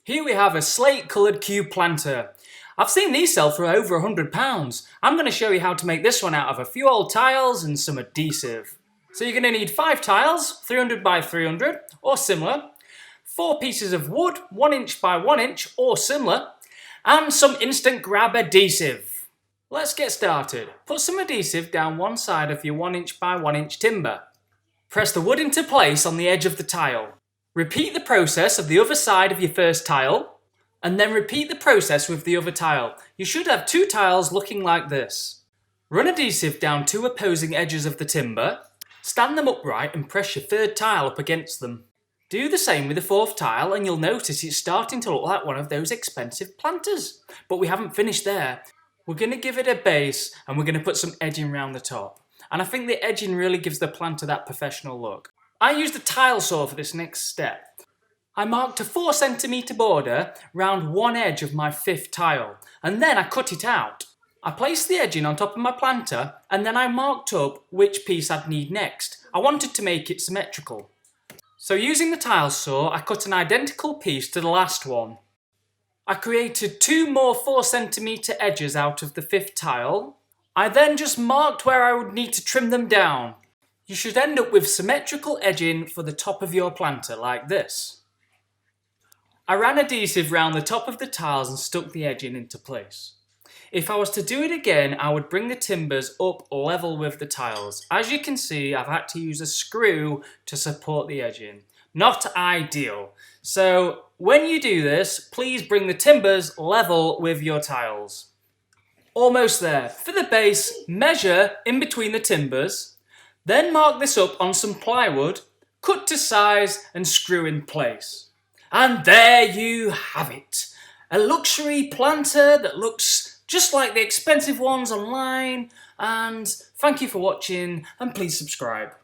Here we have a slate coloured cube planter. I've seen these sell for over £100. I'm going to show you how to make this one out of a few old tiles and some adhesive. So you're going to need 5 tiles, 300 by 300 or similar, 4 pieces of wood, 1 inch by 1 inch or similar, and some instant grab adhesive. Let's get started. Put some adhesive down one side of your 1 inch by 1 inch timber. Press the wood into place on the edge of the tile. Repeat the process of the other side of your first tile, and then repeat the process with the other tile. You should have 2 tiles looking like this. Run adhesive down 2 opposing edges of the timber, stand them upright and press your third tile up against them. Do the same with the 4th tile and you'll notice it's starting to look like one of those expensive planters. But we haven't finished there. We're going to give it a base and we're going to put some edging around the top. And I think the edging really gives the planter that professional look. I used a tile saw for this next step. I marked a 4cm border round one edge of my 5th tile, and then I cut it out. I placed the edging on top of my planter, and then I marked up which piece I'd need next. I wanted to make it symmetrical. So using the tile saw, I cut an identical piece to the last one. I created 2 more 4cm edges out of the 5th tile. I then just marked where I would need to trim them down. You should end up with symmetrical edging for the top of your planter, like this. I ran adhesive round the top of the tiles and stuck the edging into place. If I was to do it again, I would bring the timbers up level with the tiles. As you can see, I've had to use a screw to support the edging. Not ideal. So when you do this, please bring the timbers level with your tiles. Almost there. For the base, measure in between the timbers. Then mark this up on some plywood, cut to size and screw in place. And there you have it. A luxury planter that looks just like the expensive ones online. And thank you for watching and please subscribe.